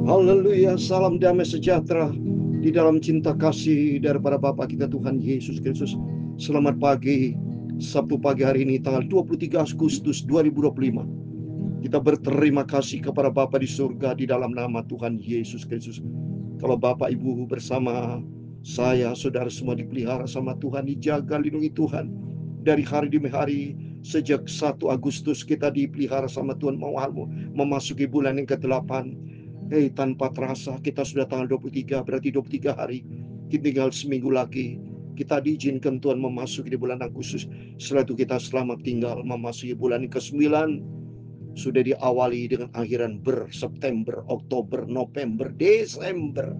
Haleluya, salam damai sejahtera di dalam cinta kasih daripada Bapa kita Tuhan Yesus Kristus. Selamat pagi, Sabtu pagi hari ini tanggal 23 Agustus 2025. Kita berterima kasih kepada Bapa di surga di dalam nama Tuhan Yesus Kristus. Kalau Bapak Ibu bersama saya, saudara semua dipelihara sama Tuhan, dijaga, lindungi Tuhan dari hari demi hari. Sejak 1 Agustus kita dipelihara sama Tuhan, mau memasuki bulan yang ke-8. Tanpa terasa kita sudah tanggal 23, berarti 23 hari. Tinggal seminggu lagi kita diizinkan Tuhan memasuki di bulan Agustus. Setelah itu kita selamat tinggal memasuki bulan ke-9. Sudah diawali dengan akhiran September, Oktober, November, Desember.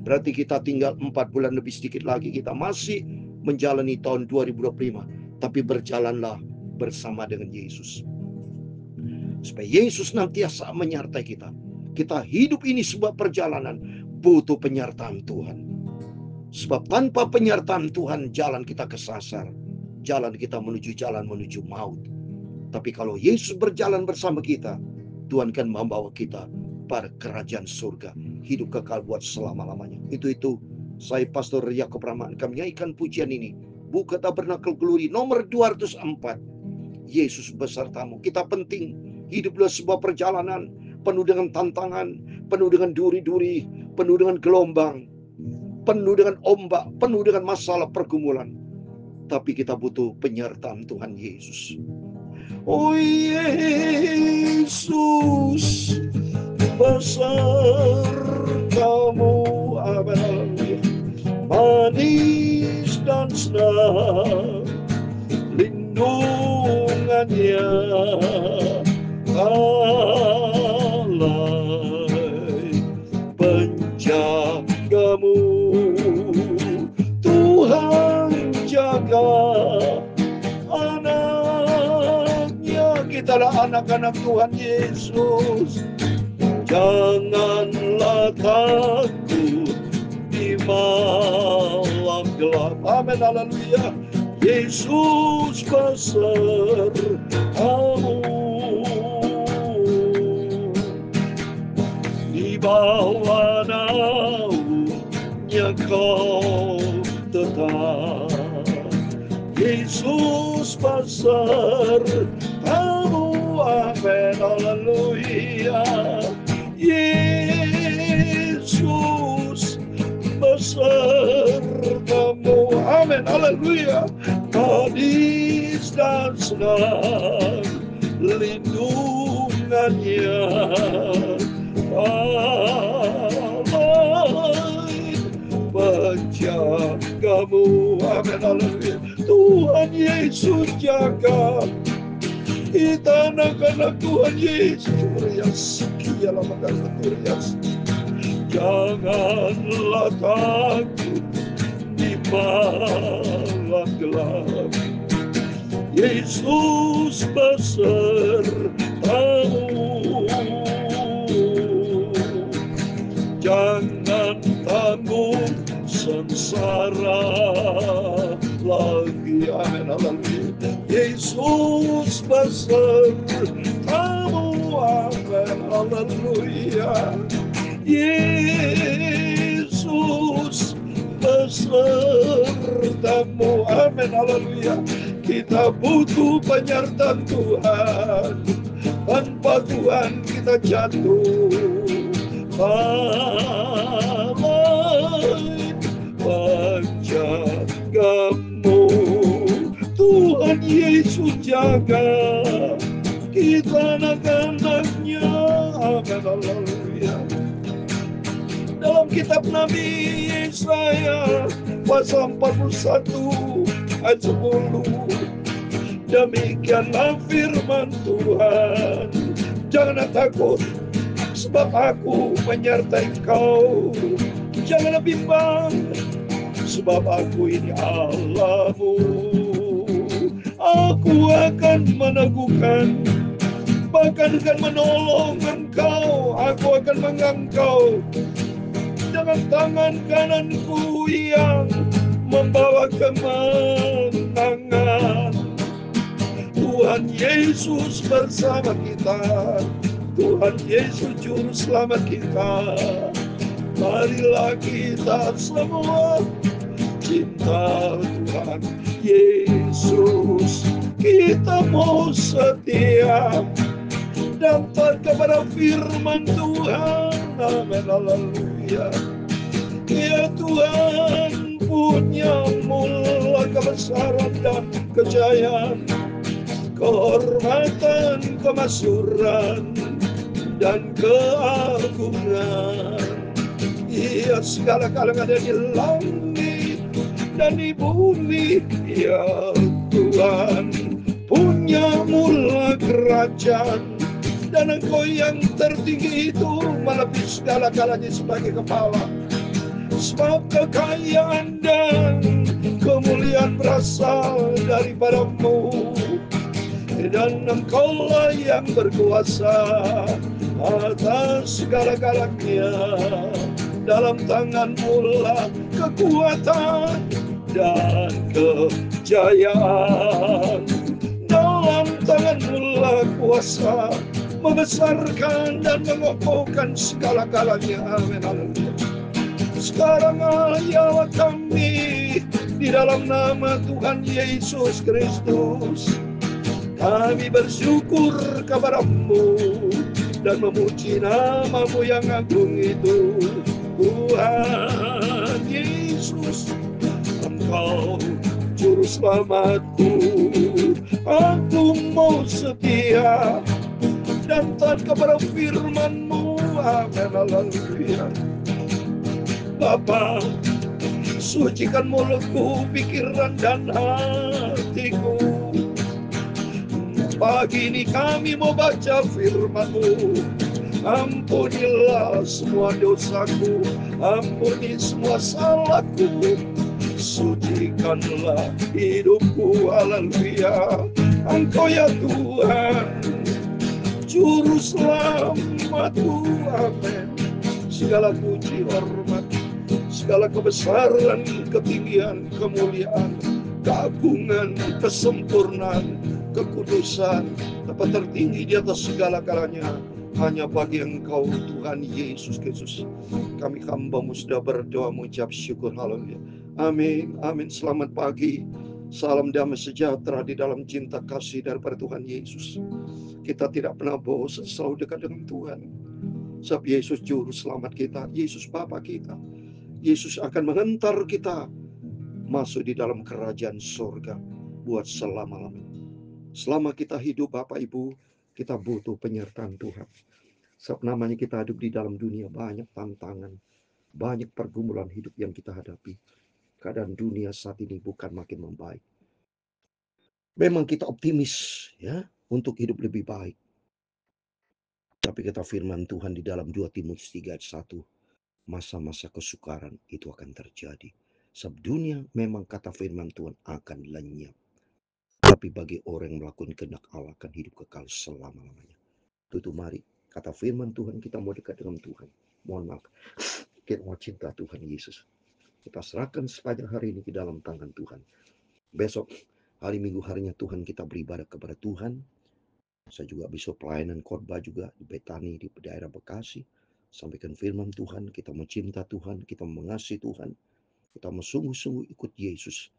Berarti kita tinggal 4 bulan lebih sedikit lagi. Kita masih menjalani tahun 2025. Tapi berjalanlah bersama dengan Yesus. Supaya Yesus nantiasa menyertai kita. Kita hidup ini sebuah perjalanan, butuh penyertaan Tuhan. Sebab tanpa penyertaan Tuhan, jalan kita kesasar. Jalan kita menuju maut. Tapi kalau Yesus berjalan bersama kita, Tuhan kan membawa kita pada kerajaan surga. Hidup kekal buat selama-lamanya. Itu saya Pastor Yakob Rahman kami nyanyikan pujian ini. Buka Tabernakel Glory nomor 204. Yesus besertamu. Kita penting. Hiduplah sebuah perjalanan penuh dengan tantangan, penuh dengan duri-duri, penuh dengan gelombang, penuh dengan ombak, penuh dengan masalah pergumulan. Tapi kita butuh penyertaan Tuhan Yesus. Oh Yesus, besertamu, manis dan senang, lindungannya penjagamu. Tuhan jaga anaknya. Kita adalah anak-anak Tuhan Yesus. Janganlah takut di malam gelap. Amin, haleluya. Yesus besertamu. Bawah naungnya kau tetap. Yesus besertamu. Amin, haleluya. Yesus besertamu. Amin, haleluya. Manis dan senang lindungannya penjagamu. Amin, haleluya. Tuhan Yesus jaga kita, anak-anak Tuhan Yesus. Janganlah takut di malam gelap. Yesus besertamu. Jangan tanggung sengsara lagi. Amin, haleluya. Yesus besertamu. Amin, haleluya. Yesus besertamu. Amin, haleluya. Kita butuh penyertaan Tuhan. Tanpa Tuhan kita jatuh. Penjagamu. Tuhan Yesus jaga kita, anak-anaknya. Amin, haleluya. Dalam kitab Nabi Yesaya pasal 41 ayat 10, demikianlah firman Tuhan. Janganlah takut, sebab aku menyertai kau. Janganlah bimbang, sebab aku ini Allahmu. Aku akan meneguhkan, bahkan akan menolong engkau. Aku akan mengangkau dengan tangan kananku yang membawa kemenangan. Tuhan Yesus bersama kita. Tuhan Yesus Juru Selamat kita. Marilah kita semua cinta Tuhan Yesus. Kita mau setia dan taat kepada firman Tuhan. Amin, haleluya. Ya Tuhan, punya mula kebesaran dan kejayaan, kehormatan, kemasyhuran, dan keagungan. Ia segala kalangan ada di langit dan di bumi. Ya Tuhan, punya mula kerajaan, dan Engkau yang tertinggi itu melebihi segala kalanya sebagai kepala. Sebab kekayaan dan kemuliaan berasal daripada-Mu, dan Engkaulah yang berkuasa atas segala-galanya. Dalam tangan-Mu lah kekuatan dan kejayaan. Dalam tangan-Mu lah kuasa membesarkan dan mengokohkan segala-galanya. Amin, haleluya. Sekarang ayalah kami di dalam nama Tuhan Yesus Kristus. Kami bersyukur kepada-Mu dan memuji nama-Mu yang agung itu. Tuhan Yesus, Engkau Juru Selamatku. Aku mau setia dan taat kepada firman-Mu. Amin, haleluya. Bapa, sucikan mulutku, pikiran dan hatiku. Pagi ini kami mau baca firman-Mu. Ampunilah semua dosaku, ampuni semua salahku, sucikanlah hidupku. Haleluya. Engkau ya Tuhan, Juru Selamatku. Amin. Segala puji, hormat, segala kebesaran, ketinggian, kemuliaan, keagungan, kesempurnaan, kekudusan, tempat tertinggi di atas segala kalanya hanya bagi Engkau Tuhan Yesus Kristus. Kami hamba-Mu sudah berdoa mengucap syukur. Haleluya. Amin, amin. Selamat pagi. Salam damai sejahtera di dalam cinta kasih daripada Tuhan Yesus. Kita tidak pernah bosan, selalu dekat dengan Tuhan. Sebab Yesus Juru Selamat kita, Yesus Bapa kita. Yesus akan menghantar kita masuk di dalam kerajaan surga buat selama-lamanya. Selama kita hidup Bapak Ibu, kita butuh penyertaan Tuhan. Sebab namanya kita hidup di dalam dunia, banyak tantangan, banyak pergumulan hidup yang kita hadapi. Keadaan dunia saat ini bukan makin membaik. Memang kita optimis ya untuk hidup lebih baik. Tapi kata firman Tuhan di dalam 2 Timotius 3 ayat 1, masa-masa kesukaran itu akan terjadi. Sebab dunia memang kata firman Tuhan akan lenyap. Tapi bagi orang yang melakukan kehendak Allah akan hidup kekal selama-lamanya. Tutup mari, kata firman Tuhan, kita mau dekat dengan Tuhan. Mohon maaf, kita mau cinta Tuhan Yesus. Kita serahkan sepanjang hari ini ke dalam tangan Tuhan. Besok, hari Minggu harinya Tuhan, kita beribadah kepada Tuhan. Saya juga besok pelayanan khotbah juga di Betani, di daerah Bekasi. Sampaikan firman Tuhan, kita mau cinta Tuhan, kita mau mengasihi Tuhan. Kita mau sungguh-sungguh ikut Yesus.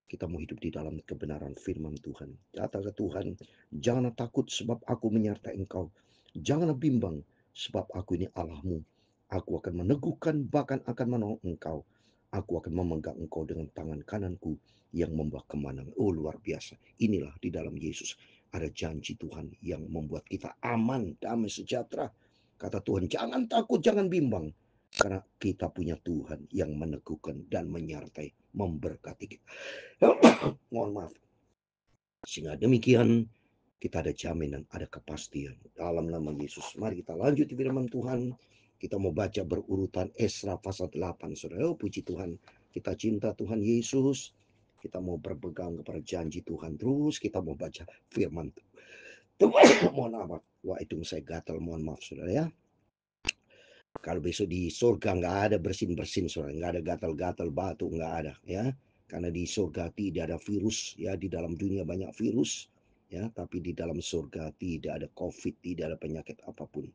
Kita mau hidup di dalam kebenaran firman Tuhan. Kata ke Tuhan, janganlah takut sebab aku menyertai engkau. Janganlah bimbang sebab aku ini Allahmu. Aku akan meneguhkan bahkan akan menolong engkau. Aku akan memegang engkau dengan tangan kananku yang membawa kemenangan. Oh luar biasa. Inilah di dalam Yesus ada janji Tuhan yang membuat kita aman, damai, sejahtera. Kata Tuhan, jangan takut, jangan bimbang. Karena kita punya Tuhan yang meneguhkan dan menyertai, memberkati kita. Mohon maaf. Sehingga demikian kita ada jaminan, ada kepastian dalam nama Yesus. Mari kita lanjut di firman Tuhan. Kita mau baca berurutan Esra pasal 8. Saudara, oh, puji Tuhan. Kita cinta Tuhan Yesus. Kita mau berpegang kepada janji Tuhan terus. Kita mau baca firman Tuhan. Mohon maaf. Wah, itu saya gatal. Mohon maaf saudara ya. Kalau besok di surga nggak ada bersin-bersin saudara, nggak ada gatal-gatal batu, nggak ada ya. Karena di surga tidak ada virus ya, di dalam dunia banyak virus. ya, tapi di dalam surga tidak ada COVID, tidak ada penyakit apapun.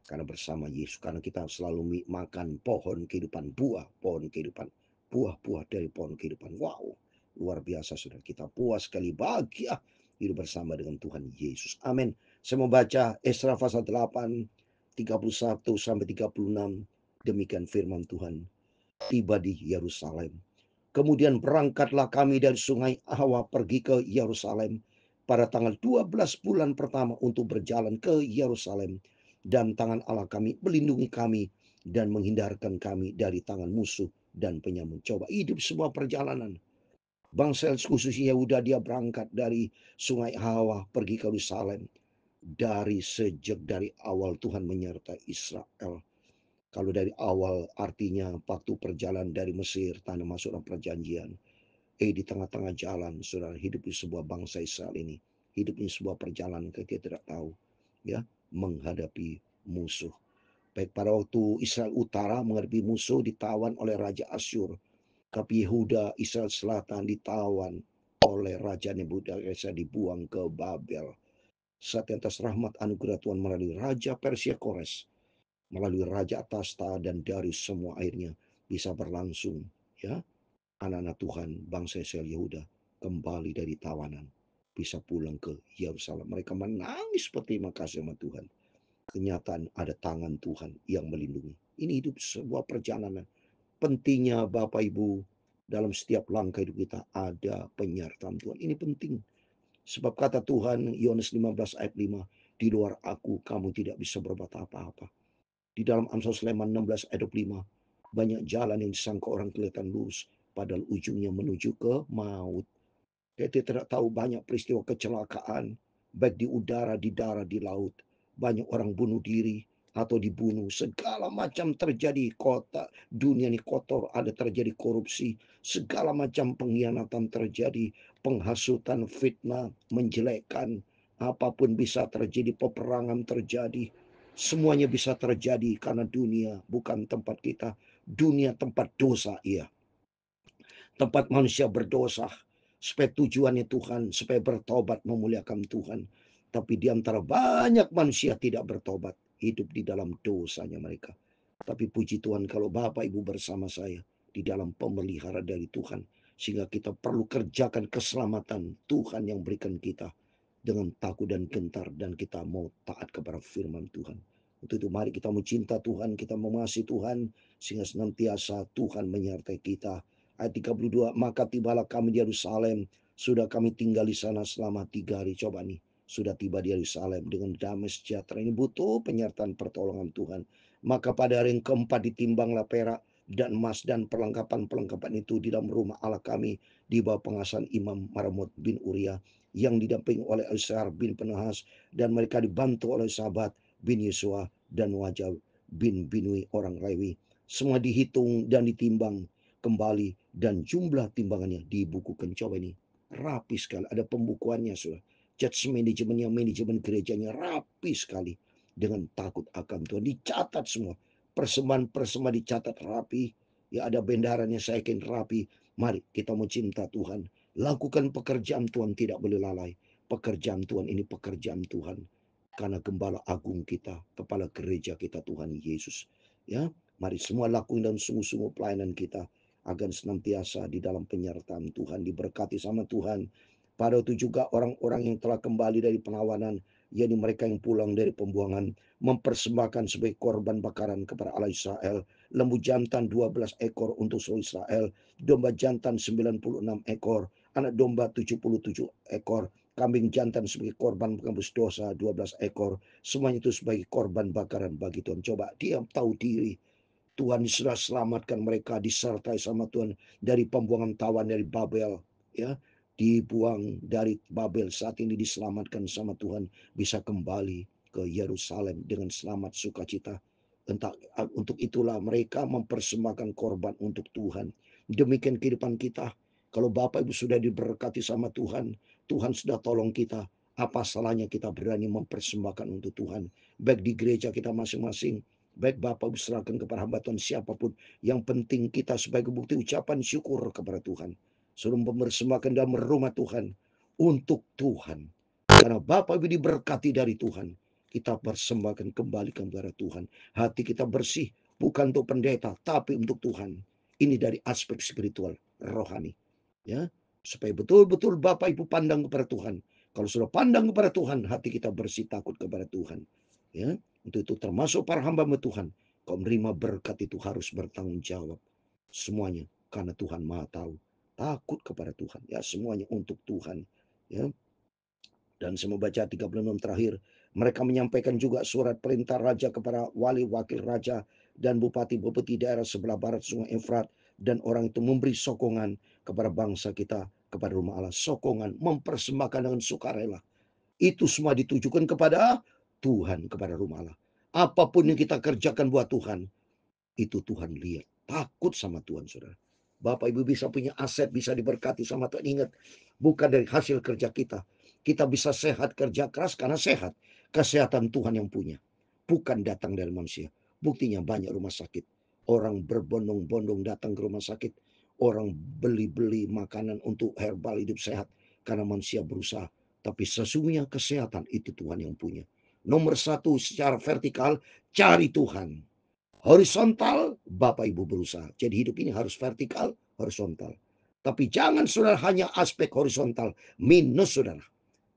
Karena bersama Yesus, karena kita selalu makan pohon kehidupan, pohon kehidupan, buah-buah dari pohon kehidupan. Wow, luar biasa saudara, kita puas sekali, bahagia hidup bersama dengan Tuhan Yesus. Amin. Saya mau baca Esra pasal 8, 31 sampai 36. Demikian firman Tuhan. Tiba di Yerusalem. Kemudian berangkatlah kami dari sungai Hawa pergi ke Yerusalem pada tanggal 12 bulan pertama untuk berjalan ke Yerusalem. Dan tangan Allah kami melindungi kami dan menghindarkan kami dari tangan musuh dan penyamun. Coba hidup sebuah perjalanan. Bangsa khususnya Yehuda, dia berangkat dari sungai Hawa pergi ke Yerusalem. Dari awal Tuhan menyertai Israel. Kalau dari awal artinya waktu perjalanan dari Mesir, tanah masuk dalam perjanjian. Di tengah-tengah jalan, saudara, hidup di sebuah bangsa Israel ini. Hidup di sebuah perjalanan kita tidak tahu. Ya, menghadapi musuh. Baik pada waktu Israel Utara menghadapi musuh ditawan oleh Raja Asyur. Tapi Yehuda, Israel Selatan ditawan oleh Raja Nebukadnezar, dibuang ke Babel. Saat atas rahmat anugerah Tuhan melalui Raja Persia Kores, melalui Raja Atasta dan dari semua airnya bisa berlangsung, ya, anak-anak Tuhan bangsa Israel Yehuda kembali dari tawanan bisa pulang ke Yerusalem. Mereka menangis berterima kasih sama Tuhan. Kenyataan ada tangan Tuhan yang melindungi. Ini hidup sebuah perjalanan. Pentingnya Bapak Ibu, dalam setiap langkah hidup kita ada penyertaan Tuhan. Ini penting. Sebab kata Tuhan Yohanes 15 ayat 5, di luar aku kamu tidak bisa berbuat apa-apa. Di dalam Amsal Sulaiman 16 ayat 25, banyak jalan yang disangka orang kelihatan lurus, padahal ujungnya menuju ke maut. Kita tidak tahu banyak peristiwa kecelakaan, baik di udara, di darat, di laut. Banyak orang bunuh diri atau dibunuh. Segala macam terjadi. Kota dunia ini kotor, ada terjadi korupsi. Segala macam pengkhianatan terjadi. Penghasutan, fitnah, menjelekkan. Apapun bisa terjadi, peperangan terjadi. Semuanya bisa terjadi karena dunia bukan tempat kita. Dunia tempat dosa, iya. Tempat manusia berdosa, supaya tujuannya Tuhan, supaya bertobat memuliakan Tuhan. Tapi di antara banyak manusia tidak bertobat, hidup di dalam dosanya mereka. Tapi puji Tuhan kalau Bapak Ibu bersama saya di dalam pemeliharaan dari Tuhan. Sehingga kita perlu kerjakan keselamatan Tuhan yang berikan kita dengan takut dan gentar. Dan kita mau taat kepada firman Tuhan. Untuk itu mari kita mau cinta Tuhan, kita mau mengasihi Tuhan. Sehingga senantiasa Tuhan menyertai kita. Ayat 32, maka tibalah kami di Yerusalem. Sudah kami tinggal di sana selama 3 hari. Coba nih, sudah tiba di Yerusalem dengan damai sejahtera. Ini butuh penyertaan pertolongan Tuhan. Maka pada hari yang keempat ditimbanglah perak dan emas dan perlengkapan-perlengkapan itu di dalam rumah Allah kami di bawah pengawasan Imam Maramot bin Uria yang didampingi oleh Elsar bin Penahas, dan mereka dibantu oleh sahabat bin Yesua dan Wajah bin Binui orang Lewi. Semua dihitung dan ditimbang kembali dan jumlah timbangannya dibukukan. Coba ini rapi sekali, ada pembukuannya, sudah. Church manajemennya, manajemen gerejanya rapi sekali dengan takut akan Tuhan. Dicatat semua, persembahan-persembahan dicatat rapi. Ya, ada bendarannya, saya yakin rapi. Mari kita mau cinta Tuhan, lakukan pekerjaan Tuhan, tidak boleh lalai. Pekerjaan Tuhan ini pekerjaan Tuhan, karena gembala agung kita, kepala gereja kita Tuhan Yesus. Ya, mari semua lakukan dan sungguh-sungguh pelayanan kita agar senantiasa di dalam penyertaan Tuhan, diberkati sama Tuhan. Pada itu juga orang-orang yang telah kembali dari penawanan, yakni mereka yang pulang dari pembuangan, mempersembahkan sebagai korban bakaran kepada Allah Israel, lembu jantan 12 ekor untuk seluruh Israel, domba jantan 96 ekor, anak domba 77 ekor, kambing jantan sebagai korban penebus dosa 12 ekor, semuanya itu sebagai korban bakaran bagi Tuhan. Coba dia tahu diri, Tuhan sudah selamatkan mereka, disertai sama Tuhan dari pembuangan tawan dari Babel, ya, dibuang dari Babel, saat ini diselamatkan sama Tuhan, bisa kembali ke Yerusalem dengan selamat sukacita. Entah, untuk itulah mereka mempersembahkan korban untuk Tuhan. Demikian kehidupan kita. Kalau Bapak Ibu sudah diberkati sama Tuhan, Tuhan sudah tolong kita. Apa salahnya kita berani mempersembahkan untuk Tuhan, baik di gereja kita masing-masing, baik Bapak Ibu serahkan kepada hamba Tuhan siapapun. Yang penting kita sebagai bukti ucapan syukur kepada Tuhan, sebelum mempersembahkan dalam rumah Tuhan untuk Tuhan. Karena Bapak Ibu diberkati dari Tuhan, kita persembahkan kembali kepada Tuhan. Hati kita bersih, bukan untuk pendeta, tapi untuk Tuhan. Ini dari aspek spiritual, rohani. Ya, supaya betul-betul Bapak Ibu pandang kepada Tuhan. Kalau sudah pandang kepada Tuhan, hati kita bersih, takut kepada Tuhan. Ya, untuk itu termasuk para hamba Tuhan. Kau menerima berkat itu harus bertanggung jawab. Semuanya karena Tuhan Maha tahu. Takut kepada Tuhan. Ya, semuanya untuk Tuhan. Ya. Dan saya mau baca 36 terakhir. Mereka menyampaikan juga surat perintah raja kepada wali wakil raja dan bupati-bupati daerah sebelah barat Sungai Efrat. Dan orang itu memberi sokongan kepada bangsa kita, kepada rumah Allah. Sokongan, mempersembahkan dengan sukarela. Itu semua ditujukan kepada Tuhan, kepada rumah Allah. Apapun yang kita kerjakan buat Tuhan, itu Tuhan lihat. Takut sama Tuhan, saudara. Bapak Ibu bisa punya aset, bisa diberkati sama Tuhan. Ingat, bukan dari hasil kerja kita. Kita bisa sehat, kerja keras karena sehat. Kesehatan Tuhan yang punya. Bukan datang dari manusia. Buktinya banyak rumah sakit. Orang berbondong-bondong datang ke rumah sakit. Orang beli-beli makanan untuk herbal hidup sehat. Karena manusia berusaha. Tapi sesungguhnya kesehatan itu Tuhan yang punya. Nomor satu secara vertikal, cari Tuhan. Horizontal, Bapak Ibu berusaha. Jadi hidup ini harus vertikal, horizontal. Tapi jangan saudara hanya aspek horizontal, minus saudara.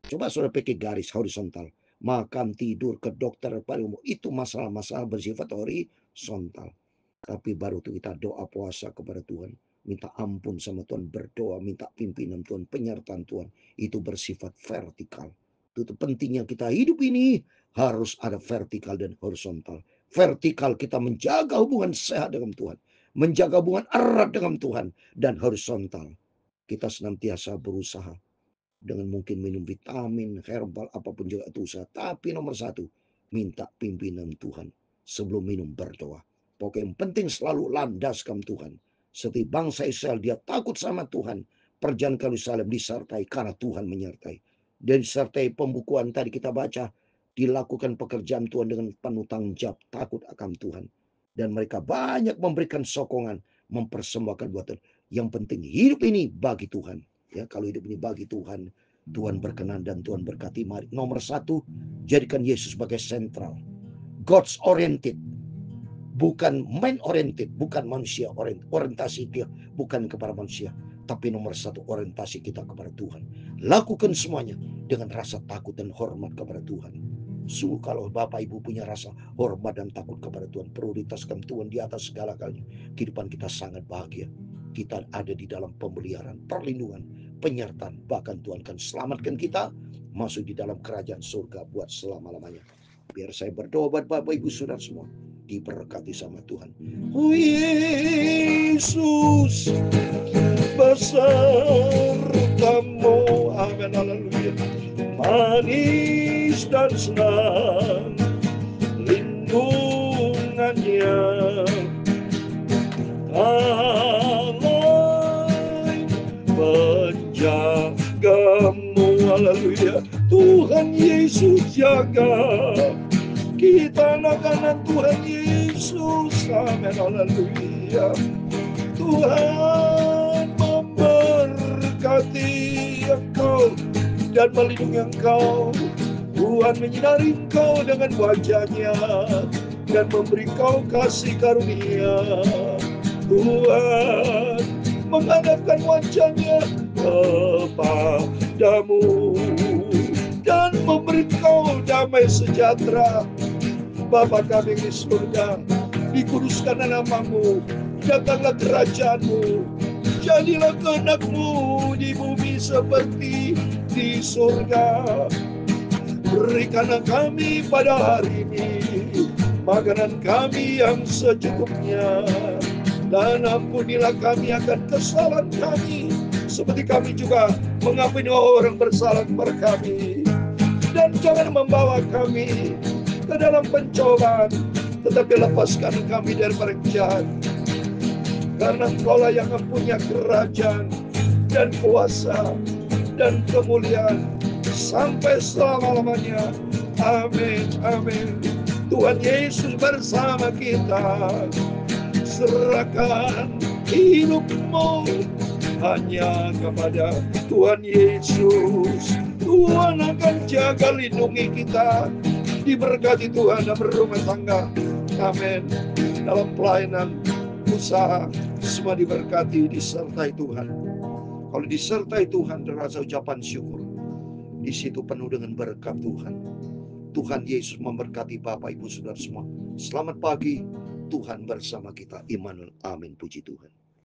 Coba saudara pakai garis horizontal. Makan, tidur, ke dokter, itu masalah-masalah bersifat horizontal. Tapi baru itu kita doa puasa kepada Tuhan. Minta ampun sama Tuhan, berdoa, minta pimpinan Tuhan, penyertaan Tuhan. Itu bersifat vertikal. Itu pentingnya kita hidup ini harus ada vertikal dan horizontal. Vertikal kita menjaga hubungan sehat dengan Tuhan. Menjaga hubungan erat dengan Tuhan. Dan horizontal kita senantiasa berusaha. Dengan mungkin minum vitamin, herbal, apapun juga itu usaha. Tapi nomor satu, minta pimpinan Tuhan. Sebelum minum berdoa. Pokoknya yang penting selalu landaskan Tuhan. Seperti bangsa Israel, dia takut sama Tuhan. Perjalanan ke Yerusalem disertai karena Tuhan menyertai. Dan disertai pembukuan tadi kita baca. Dilakukan pekerjaan Tuhan dengan penuh tanggung jawab, takut akan Tuhan. Dan mereka banyak memberikan sokongan, mempersembahkan buat Tuhan. Yang penting hidup ini bagi Tuhan. Ya, kalau hidup ini bagi Tuhan, Tuhan berkenan dan Tuhan berkati. Mari, nomor satu, jadikan Yesus sebagai sentral. God's oriented. Bukan man oriented, bukan manusia oriented. Orientasi dia bukan kepada manusia. Tapi nomor satu, orientasi kita kepada Tuhan. Lakukan semuanya dengan rasa takut dan hormat kepada Tuhan. Sungguh kalau Bapak Ibu punya rasa hormat dan takut kepada Tuhan, prioritaskan Tuhan di atas segala-galanya, kehidupan kita sangat bahagia. Kita ada di dalam pemeliharaan, perlindungan, penyertaan. Bahkan Tuhan akan selamatkan kita masuk di dalam kerajaan surga buat selama-lamanya. Biar saya berdoa buat Bapak Ibu Saudara semua, diberkati sama Tuhan. Oh Yesus, besertamu, amin, haleluya. Manis dan senang lindungannya, alai penjagamu, haleluya. Tuhan Yesus jaga kita, anak-anak Tuhan Yesus, amin, haleluya. Tuhan memberkati engkau dan melindungi engkau. Tuhan menyinari engkau dengan wajah-Nya dan memberi engkau kasih karunia. Tuhan menghadapkan wajah-Nya kepadamu dan memberi engkau damai sejahtera. Bapa kami di surga, dikuduskanlah namamu, datanglah kerajaan-Mu, jadilah kehendak-Mu di bumi seperti di surga. Berikanlah kami pada hari ini makanan kami yang secukupnya, dan ampunilah kami akan kesalahan kami, seperti kami juga mengampuni orang bersalah kepada kami. Dan jangan membawa kami ke dalam pencobaan, tetapi lepaskan kami daripada jahat. Karena Engkaulah yang mempunyai kerajaan dan kuasa dan kemuliaan sampai selama-lamanya. Amin, amin. Tuhan Yesus bersama kita. Serahkan hidupmu hanya kepada Tuhan Yesus. Tuhan akan jaga lindungi kita. Diberkati Tuhan dalam berumah tangga. Amin. Dalam pelayanan, usaha, semua diberkati, disertai Tuhan. Kalau disertai Tuhan, terasa ucapan syukur. Di situ penuh dengan berkat Tuhan. Tuhan Yesus memberkati Bapak Ibu Saudara semua. Selamat pagi, Tuhan bersama kita. Immanuel. Amin. Puji Tuhan.